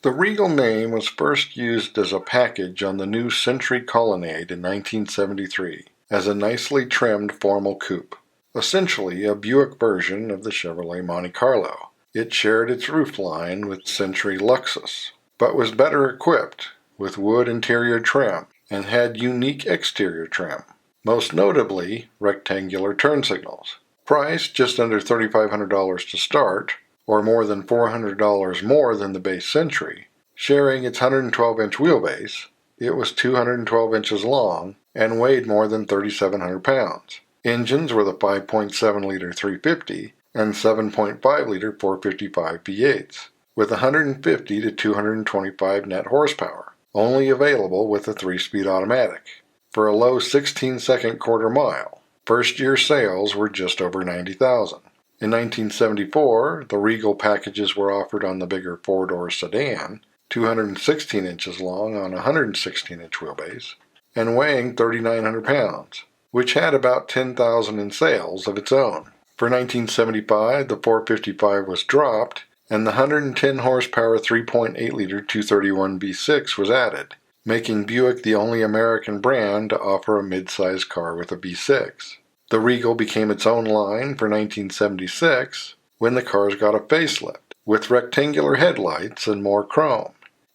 The Regal name was first used as a package on the new Century Colonnade in 1973 as a nicely trimmed formal coupe, essentially a Buick version of the Chevrolet Monte Carlo. It shared its roofline with Century Luxus, but was better equipped with wood interior trim and had unique exterior trim, most notably rectangular turn signals. Priced just under $3,500 to start, or more than $400 more than the base Century. Sharing its 112-inch wheelbase, it was 212 inches long and weighed more than 3,700 pounds. Engines were the 5.7-liter 350 and 7.5-liter 455 V8s, with 150 to 225 net horsepower, only available with a 3-speed automatic. For a low 16-second quarter mile, first-year sales were just over 90,000. In 1974, the Regal packages were offered on the bigger four-door sedan, 216 inches long on a 116-inch wheelbase, and weighing 3,900 pounds, which had about 10,000 in sales of its own. For 1975, the 455 was dropped, and the 110 horsepower 3.8-liter 231 V6 was added, making Buick the only American brand to offer a mid-size car with a V6. The Regal became its own line for 1976 when the cars got a facelift, with rectangular headlights and more chrome,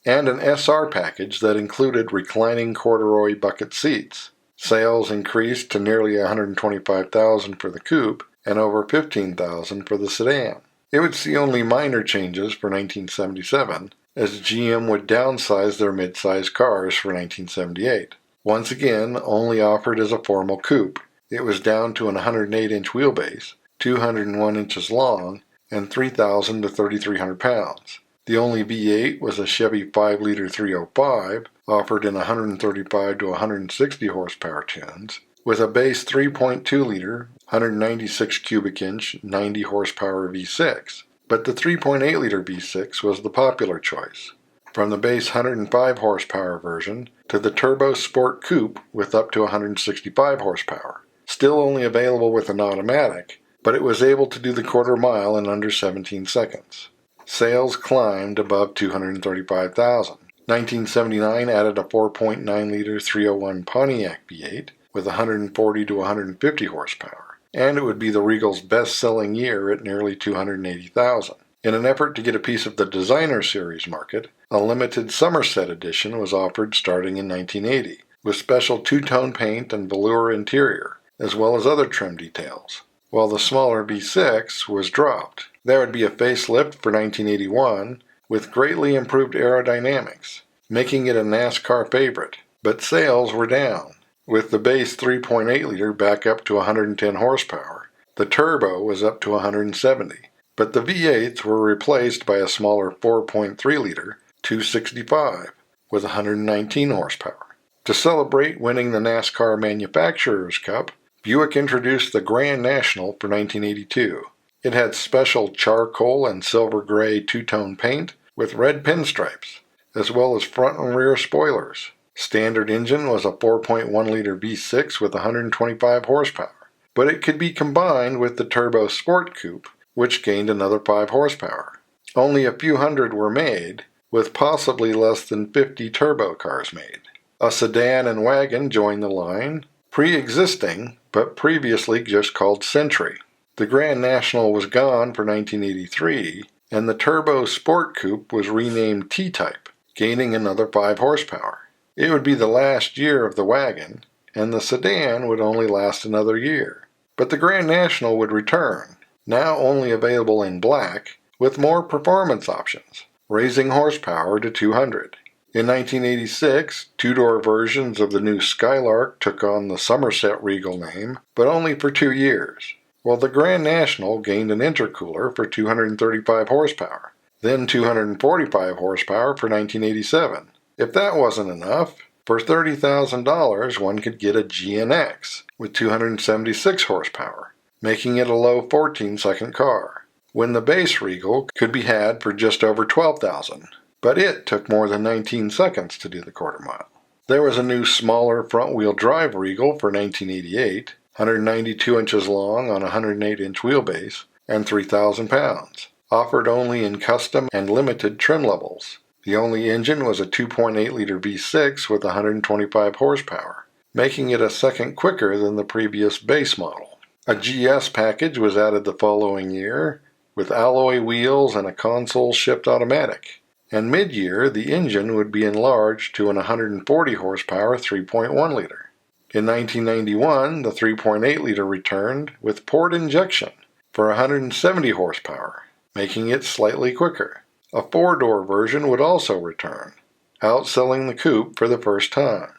and an SR package that included reclining corduroy bucket seats. Sales increased to nearly 125,000 for the coupe and over 15,000 for the sedan. It would see only minor changes for 1977, as GM would downsize their mid-size cars for 1978. Once again, only offered as a formal coupe, it was down to an 108-inch wheelbase, 201 inches long, and 3,000 to 3,300 pounds. The only V8 was a Chevy 5-liter 305, offered in 135 to 160 horsepower tunes, with a base 3.2-liter, 196 cubic inch, 90 horsepower V6. But the 3.8-liter V6 was the popular choice. From the base 105 horsepower version to the Turbo Sport Coupe with up to 165 horsepower. Still only available with an automatic, but it was able to do the quarter mile in under 17 seconds. Sales climbed above 235,000. 1979 added a 4.9-liter 301 Pontiac V8 with 140 to 150 horsepower, and it would be the Regal's best-selling year at nearly 280,000. In an effort to get a piece of the designer series market, a limited Somerset edition was offered starting in 1980, with special two-tone paint and velour interior, as well as other trim details, while the smaller V6 was dropped. There would be a facelift for 1981 with greatly improved aerodynamics, making it a NASCAR favorite, but sales were down. With the base 3.8-liter back up to 110 horsepower, the turbo was up to 170, but the V8s were replaced by a smaller 4.3-liter 265 with 119 horsepower. To celebrate winning the NASCAR Manufacturers' Cup, Buick introduced the Grand National for 1982. It had special charcoal and silver gray two-tone paint with red pinstripes, as well as front and rear spoilers. Standard engine was a 4.1-liter V6 with 125 horsepower, but it could be combined with the Turbo Sport Coupe, which gained another 5 horsepower. Only a few hundred were made, with possibly less than 50 turbo cars made. A sedan and wagon joined the line, pre-existing, but previously just called Century. The Grand National was gone for 1983, and the Turbo Sport Coupe was renamed T-Type, gaining another 5 horsepower. It would be the last year of the wagon, and the sedan would only last another year. But the Grand National would return, now only available in black, with more performance options, raising horsepower to 200. In 1986, two-door versions of the new Skylark took on the Somerset Regal name, but only for 2 years, while the Grand National gained an intercooler for 235 horsepower, then 245 horsepower for 1987. If that wasn't enough, for $30,000 one could get a GNX with 276 horsepower, making it a low 14-second car, when the base Regal could be had for just over $12,000. But it took more than 19 seconds to do the quarter mile. There was a new smaller front-wheel drive Regal for 1988, 192 inches long on a 108-inch wheelbase, and 3,000 pounds, offered only in custom and limited trim levels. The only engine was a 2.8-liter V6 with 125 horsepower, making it a second quicker than the previous base model. A GS package was added the following year, with alloy wheels and a console-shift automatic. And mid-year, the engine would be enlarged to an 140 horsepower 3.1-liter. In 1991, the 3.8-liter returned with port injection for 170 horsepower, making it slightly quicker. A four-door version would also return, outselling the coupe for the first time.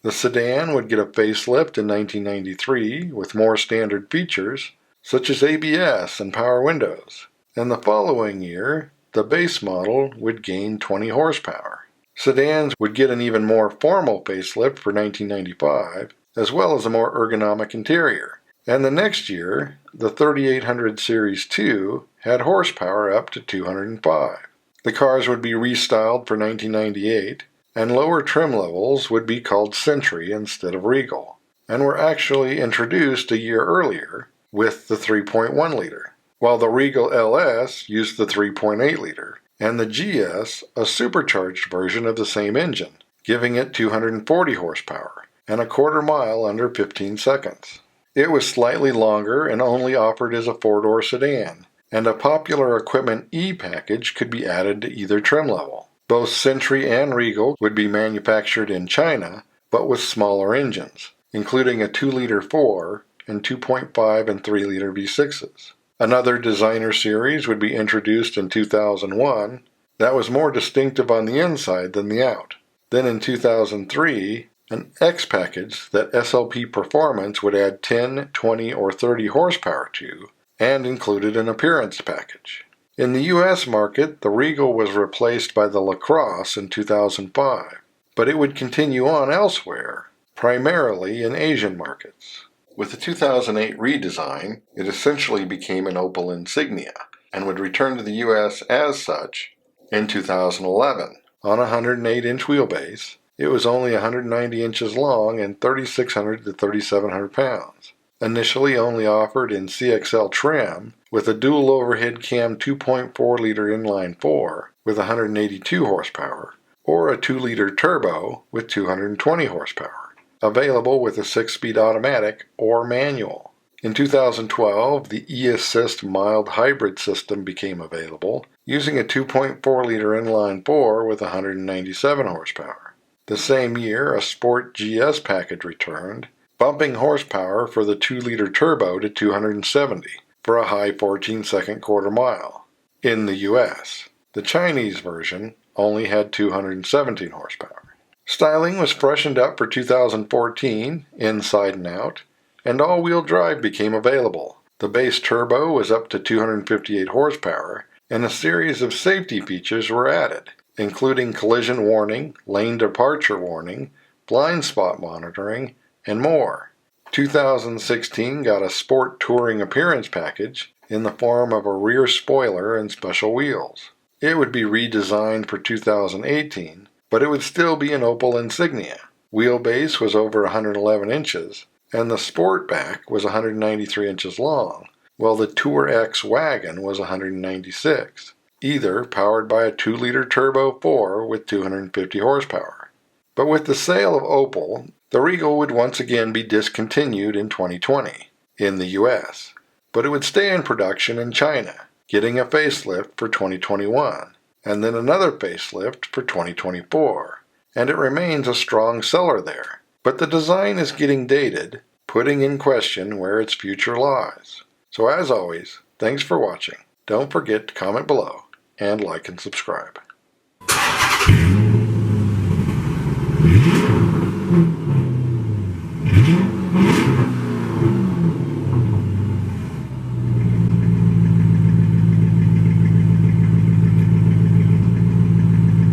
The sedan would get a facelift in 1993 with more standard features, such as ABS and power windows. And the following year, the base model would gain 20 horsepower. Sedans would get an even more formal facelift for 1995, as well as a more ergonomic interior. And the next year, the 3800 Series 2 had horsepower up to 205. The cars would be restyled for 1998, and lower trim levels would be called Century instead of Regal, and were actually introduced a year earlier with the 3.1-liter, while the Regal LS used the 3.8-liter, and the GS a supercharged version of the same engine, giving it 240 horsepower and a quarter mile under 15 seconds. It was slightly longer and only offered as a four-door sedan, and a popular Equipment E package could be added to either trim level. Both Century and Regal would be manufactured in China, but with smaller engines, including a 2-liter 4 and 2.5 and 3-liter V6s. Another designer series would be introduced in 2001 that was more distinctive on the inside than the out. Then in 2003, an X package that SLP Performance would add 10, 20, or 30 horsepower to, and included an appearance package. In the U.S. market, the Regal was replaced by the LaCrosse in 2005, but it would continue on elsewhere, primarily in Asian markets. With the 2008 redesign, it essentially became an Opel Insignia, and would return to the U.S. as such in 2011. On a 108-inch wheelbase, it was only 190 inches long and 3,600 to 3,700 pounds. Initially only offered in CXL trim, with a dual overhead cam 2.4-liter inline 4 with 182 horsepower, or a 2-liter turbo with 220 horsepower, available with a 6-speed automatic or manual. In 2012, the e-Assist mild hybrid system became available, using a 2.4-liter inline 4 with 197 horsepower. The same year, a Sport GS package returned, bumping horsepower for the 2-liter turbo to 270 for a high 14-second quarter mile. In the U.S., the Chinese version only had 217 horsepower. Styling was freshened up for 2014, inside and out, and all-wheel drive became available. The base turbo was up to 258 horsepower, and a series of safety features were added, including collision warning, lane departure warning, blind spot monitoring, and more. 2016 got a Sport Touring appearance package in the form of a rear spoiler and special wheels. It would be redesigned for 2018, but it would still be an Opel Insignia. Wheelbase was over 111 inches, and the Sportback was 193 inches long, while the Tour X wagon was 196, either powered by a 2-liter turbo 4 with 250 horsepower. But with the sale of Opel, the Regal would once again be discontinued in 2020 in the U.S., but it would stay in production in China, getting a facelift for 2021, and then another facelift for 2024, and it remains a strong seller there. But the design is getting dated, putting in question where its future lies. So as always, thanks for watching. Don't forget to comment below and like and subscribe.